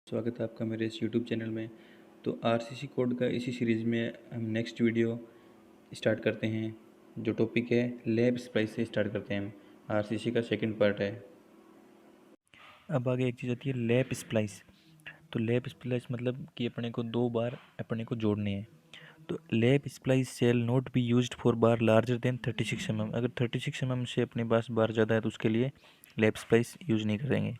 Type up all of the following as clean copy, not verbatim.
स्वागत है आपका मेरे इस यूट्यूब चैनल में। तो आरसीसी कोड का इसी सीरीज़ में हम नेक्स्ट वीडियो स्टार्ट करते हैं। जो टॉपिक है लैब स्प्लाइस से स्टार्ट करते हैं हम। आरसीसी का सेकंड पार्ट है। अब आगे एक चीज़ आती है लैप स्प्लाइस। तो लैप स्प्लाइस मतलब कि अपने को दो बार अपने को जोड़ने हैं। तो lap splice shall not be used for bar larger than 36 mm। अगर 36 mm से अपने पास बार ज़्यादा है तो उसके लिए लैप स्प्लाइस यूज़ नहीं करेंगे।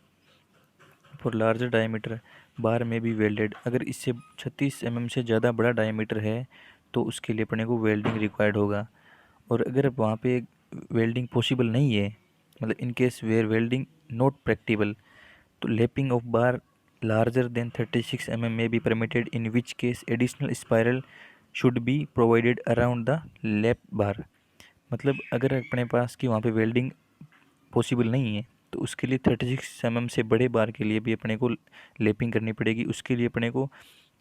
फॉर लार्जर डायमीटर बार में भी वेल्डेड, अगर इससे 36 mm से ज़्यादा बड़ा डायमीटर है तो उसके लिए अपने को वेल्डिंग रिक्वायर्ड होगा। और अगर वहाँ पे वेल्डिंग पॉसिबल नहीं है, मतलब in case where welding not practicable, तो lapping of bar larger than 36 mm may be permitted, in which case additional spiral should be provided around the lap bar। मतलब अगर अपने पास कि वहाँ पे वेल्डिंग पॉसिबल नहीं है तो उसके लिए 36 mm से बड़े बार के लिए भी अपने को लैपिंग करनी पड़ेगी। उसके लिए अपने को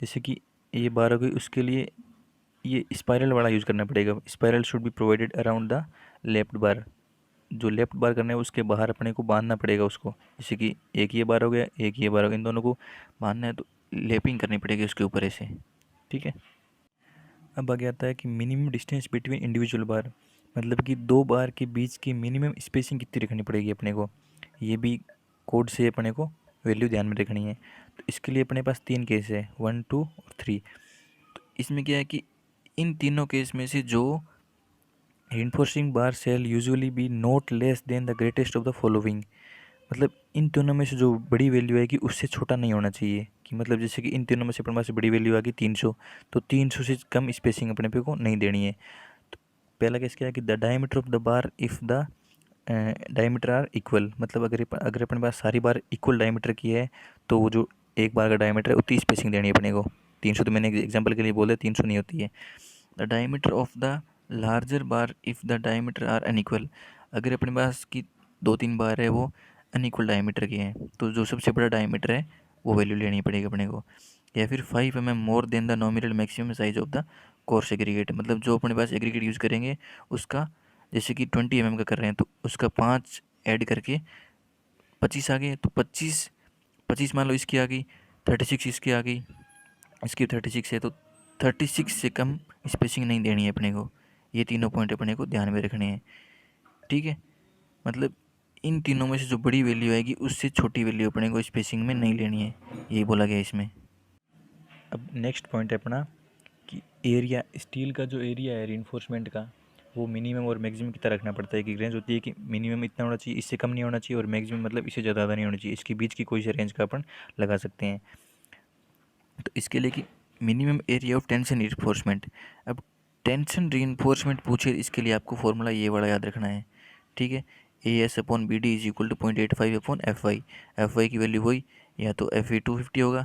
जैसे कि ये बार हो गई, उसके लिए ये स्पायरल वाला यूज़ करना पड़ेगा। Spiral should be provided around the left bar. जो लेफ्ट बार करना है उसके बाहर अपने को बांधना पड़ेगा उसको। जैसे कि एक ये बार हो गया, एक ये बार हो गया, इन दोनों को बांधना है तो लेपिंग करनी पड़ेगी उसके ऊपर ऐसे। ठीक है। अब आगे आता है कि मिनिमम डिस्टेंस बिटवीन इंडिविजुअल बार, मतलब कि दो बार के बीच की मिनिमम स्पेसिंग कितनी रखनी पड़ेगी अपने को। ये भी कोड से अपने को वैल्यू ध्यान में रखनी है। तो इसके लिए अपने पास तीन केस है, 1, 2 और 3। तो इसमें क्या है कि इन तीनों केस में से जो reinforcing bar shall usually be not less than the greatest of the following। मतलब इन तीनों में से जो बड़ी वैल्यू आएगी उससे छोटा नहीं होना चाहिए। कि मतलब जैसे कि इन तीनों में से अपने पास बड़ी वैल्यू आ गई 300, तो 300 से कम स्पेसिंग अपने पे को नहीं देनी है। तो पहला केस क्या है कि the diameter of the bar if the diameter are equal, मतलब अगर अपने पास सारी बार इक्वल डायमीटर की है तो वो जो एक बार का डायमीटर है उतनी स्पेसिंग देनी है अपने को। 300 तो मैंने एग्जाम्पल के लिए बोला, 300 नहीं होती है। The diameter of the larger bar if the diameter are unequal, अगर अपने पास की दो तीन बार है वो अनइक्वल डायमीटर की हैं तो जो सबसे बड़ा डायमीटर है वो वैल्यू लेनी पड़ेगी अपने को। या फिर 5 mm more than the nominal maximum size of the coarse aggregate, मतलब जो अपने पास एग्रीगेट यूज़ करेंगे उसका, जैसे कि 20 mm का कर रहे हैं तो उसका 5 ऐड करके 25 आ गए। तो 25 25 मान लो इसकी आ गई, 36 इसकी आ गई, इसकी 36 है तो 36 से कम स्पेसिंग नहीं देनी है अपने को। ये तीनों पॉइंट अपने को ध्यान में रखने हैं। ठीक है। मतलब इन तीनों में से जो बड़ी वैल्यू आएगी उससे छोटी वैल्यू अपने को स्पेसिंग में नहीं लेनी है, यही बोला गया इसमें। अब नेक्स्ट पॉइंट है अपना कि एरिया, स्टील का जो एरिया है रीइंफोर्समेंट का वो मिनिमम और मैक्सिमम कितना रखना पड़ता है। कि रेंज होती है कि मिनिमम इतना होना चाहिए, इससे कम नहीं होना चाहिए, और मैक्सिमम मतलब इससे ज़्यादा नहीं होना चाहिए। इसके बीच की कोई से रेंज का अपन लगा सकते हैं। तो इसके लिए कि minimum area of tension reinforcement. अब टेंशन रीइंफोर्समेंट पूछे इसके लिए आपको फॉर्मूला ये वाला याद रखना है। ठीक है। A S upon B D is equal to 0.85 upon F Y. F Y की वैल्यू वही, या तो एफ ई 250 होगा,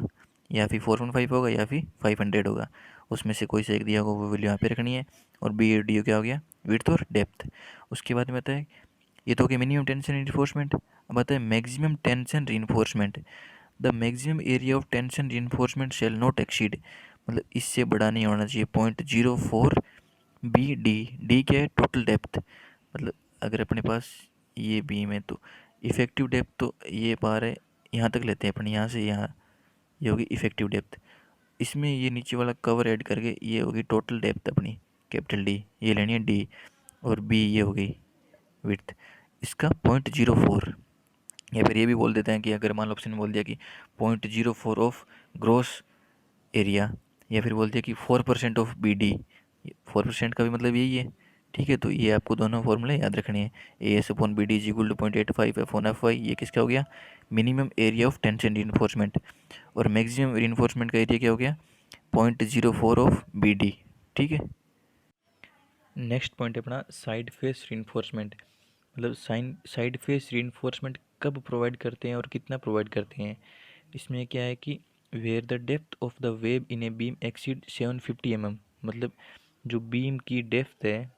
या फिर 415 होगा, या फिर 500 होगा। उसमें से कोई सा एक दिया होगा वो वैल्यू यहाँ पे रखनी है। और बी डी क्या हो गया, विड्थ और डेप्थ। उसके बाद में आता है, ये तो हो गया मिनिमम टेंशन रीइंफोर्समेंट। अब आता है maximum tension reinforcement. The maximum area of tension reinforcement shall not exceed, मतलब इससे बड़ा नहीं होना चाहिए 0.04 बी डी। डी क्या है, टोटल डेप्थ। मतलब अगर अपने पास ये बीम है तो इफ़ेक्टिव डेप्थ तो ये बार है, यहाँ तक लेते हैं अपन, यहाँ से यहाँ, ये होगी इफ़ेक्टिव डेप्थ। इसमें ये नीचे वाला कवर ऐड करके ये होगी टोटल डेप्थ अपनी, कैपिटल डी ये लेनी है डी। और बी ये हो गई विड्थ, इसका 0.04। या फिर ये भी बोल देते हैं कि अगर मान लो ऑप्शन में बोल दिया कि 0.04 ऑफ ग्रॉस एरिया, या फिर बोल दिया कि 4% ऑफ बी डी। 4% का भी मतलब यही है। ठीक है। तो ये आपको दोनों फॉर्मूले याद रखने हैं। A S upon B D is equal to 0.85 F on F Y, ये किसका हो गया, minimum area of tension reinforcement. और मैक्सिमम रीइंफोर्समेंट का एरिया क्या हो गया, 0.04 ऑफ बी डी। ठीक है। नेक्स्ट पॉइंट है अपना साइड फेस रीइंफोर्समेंट। मतलब साइड फेस रीइंफोर्समेंट कब प्रोवाइड करते हैं और कितना प्रोवाइड करते हैं। इसमें क्या है कि where the depth of the web in a beam exceed 750 mm, मतलब जो बीम की डेप्थ है,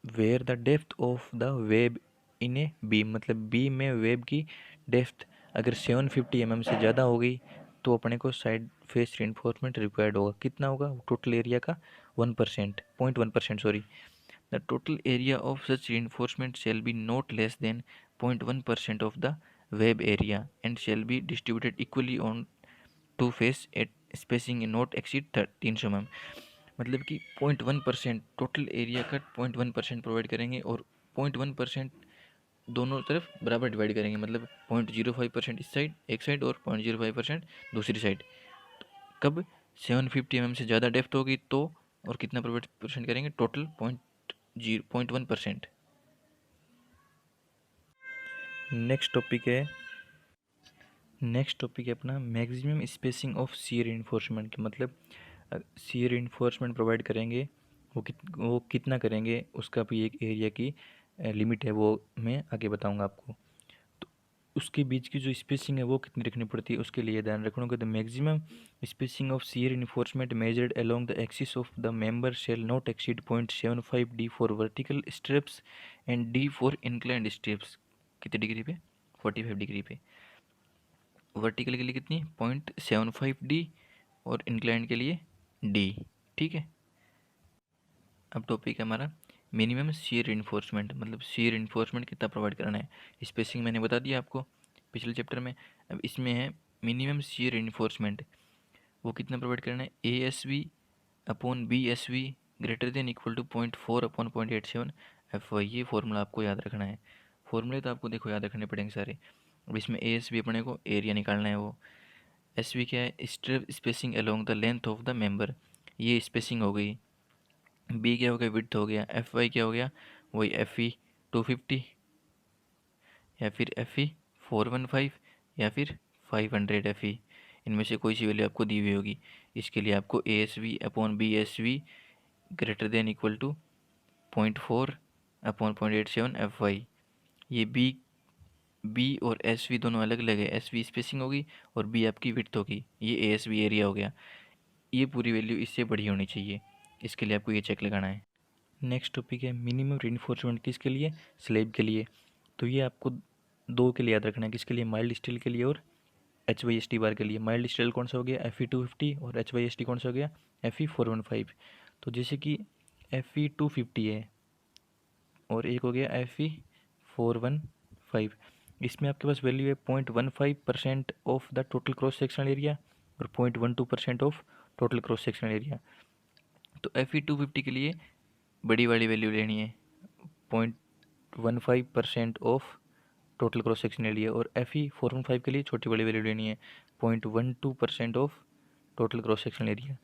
where the depth of the web in a beam, मतलब बीम में वेब की डेप्थ अगर 750 mm से ज़्यादा हो गई तो अपने को साइड फेस रीइंफोर्समेंट रिक्वायर्ड होगा। कितना होगा, टोटल एरिया का 1%, 0.1%, sorry. The total area of such reinforcement shall be not less than 0.1% of the web area and shall be distributed equally on two face at spacing not exceed 300 mm। मतलब कि 0.1% total area का 0.1% provide करेंगे और 0.1% दोनों तरफ बराबर divide करेंगे, मतलब 0.05% इस साइड एक साइड और 0.05% दूसरी साइड। कब 750 mm से ज़्यादा डेप्थ होगी तो, और कितना परसेंट करेंगे, टोटल 0.1%। नेक्स्ट टॉपिक है अपना maximum spacing of shear enforcement. मतलब शियर इन्फोर्समेंट प्रोवाइड करेंगे वो कितना करेंगे, उसका भी एक एरिया की लिमिट है, वो मैं आगे बताऊंगा आपको। तो उसके बीच की जो स्पेसिंग है वो कितनी रखनी पड़ती है, उसके लिए ध्यान रखना होगा। The maximum spacing of shear enforcement measured along the axis of the member shall not exceed 0.75 D for vertical strips and D for inclined strips. कितने डिग्री पे? 45 डिग्री पे। वर्टिकल के लिए कितनी? 0.75 डी और इंक्लाइंड के लिए डी। ठीक है। अब टॉपिक है हमारा मिनिमम शियर इन्फोर्समेंट, मतलब शियर इन्फोर्समेंट कितना प्रोवाइड करना है। स्पेसिंग मैंने बता दिया आपको पिछले चैप्टर में। अब इसमें है मिनिमम शियर इन्फोर्समेंट, वो कितना प्रोवाइड करना है। A S V upon B S V greater than equal to 0.4 upon 0.87 F Y. ये फॉर्मूला आपको याद रखना है। फॉर्मूले तो आपको देखो याद रखने पड़ेंगे सारे। अब इसमें ए एस वी अपने को एरिया निकालना है, वो एस वी क्या है, strip spacing along the length of the member, ये स्पेसिंग हो गई। बी क्या हो गया, विड्थ हो गया। एफ वाई क्या हो गया, वही एफ ई 250 या फिर एफ ई 415 या फिर 500 एफ ई, इनमें से कोई सी वैल्यू आपको दी हुई होगी। इसके लिए आपको A S V upon B S V greater than equal to 0.4 upon 0.87 F Y. ये बी और एस वी दोनों अलग अलग है। एस वी स्पेसिंग होगी और बी आपकी विड्थ होगी। ये ए एस वी एरिया हो गया। ये पूरी वैल्यू इससे बड़ी होनी चाहिए, इसके लिए आपको ये चेक लगाना है। नेक्स्ट टॉपिक है मिनिमम रीइंफोर्समेंट, किसके लिए, स्लैब के लिए। तो ये आपको दो के लिए याद रखना है, किसके लिए, माइल्ड स्टील के लिए और H Y S T bar के लिए। माइल्ड स्टील कौन सा हो गया, एफ ई 250, और एच वाई एस टी कौन सा हो गया, एफ ई 415। तो जैसे कि एफ ई 250 है और एक हो गया एफ ई 415, इसमें आपके पास वैल्यू है 0.15% of the total cross sectional area और 0.12% of total cross sectional area. तो एफ ई 250 के लिए बड़ी वाली वैल्यू लेनी है 0.15% of total cross section area, और एफ ई 415 के लिए छोटी वाली वैल्यू लेनी है 0.12% of total cross section area.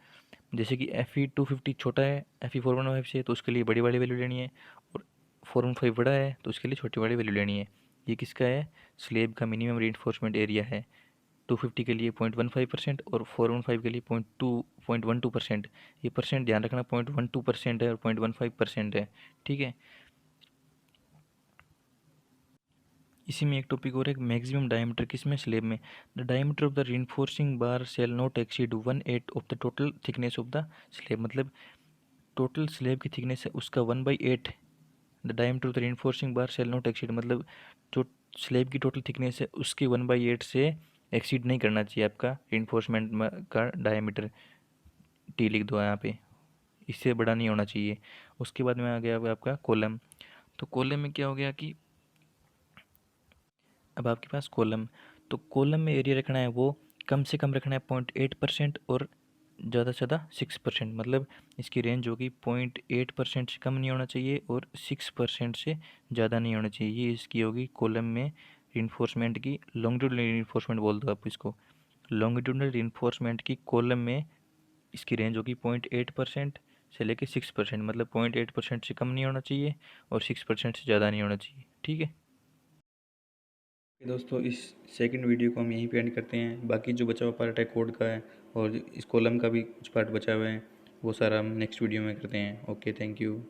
जैसे कि एफ ई 250 छोटा है एफ ई 415 से, तो उसके लिए बड़ी वाली वैल्यू लेनी है, और 415 बड़ा है तो उसके लिए छोटी वाली वैल्यू लेनी है। ये किसका है, स्लेब का मिनिमम रीइंफोर्समेंट एरिया है। 250 के लिए 0.15% और 415 के लिए 0.12%। ये परसेंट ध्यान रखना, 0.12% है और 0.15% है। ठीक है। इसी में एक टॉपिक और एक मैक्सिमम डायमीटर किसमें, स्लेब में। The diameter of the reinforcing bar shall not exceed 1/8 of the total thickness of the slab. मतलब टोटल स्लेब की थिकनेस है उसका 1/8। The diameter of the reinforcing bar shall not exceed, मतलब जो slab की total thickness है उसके 1/8 से एक्सीड नहीं करना चाहिए आपका रीइंफोर्समेंट का डायमीटर। टी लिख दो यहाँ पे, इससे बड़ा नहीं होना चाहिए। उसके बाद में आ गया आपका कॉलम। तो कॉलम में क्या हो गया कि अब आपके पास कॉलम, तो कॉलम में एरिया रखना है वो कम से कम रखना है 0.8% और ज़्यादा से ज़्यादा 6%। मतलब इसकी रेंज होगी 0.8% से कम नहीं होना चाहिए और 6% से ज़्यादा नहीं होना चाहिए। ये इसकी होगी कॉलम में रीइंफोर्समेंट की, लॉन्गिट्यूडनल रीइंफोर्समेंट बोल दो आप इसको। लॉन्गिट्यूडनल रीइंफोर्समेंट की कॉलम में इसकी रेंज होगी 0.8% से लेके 6%। मतलब 0.8% से कम नहीं होना चाहिए और 6% से ज़्यादा नहीं होना चाहिए। ठीक है। दोस्तों इस सेकंड वीडियो को हम यहीं पे एंड करते हैं। बाकी जो बचा हुआ पार्ट है कोड का है और इस कॉलम का भी कुछ पार्ट बचा हुआ है, वो सारा हम नेक्स्ट वीडियो में करते हैं। Okay, thank you.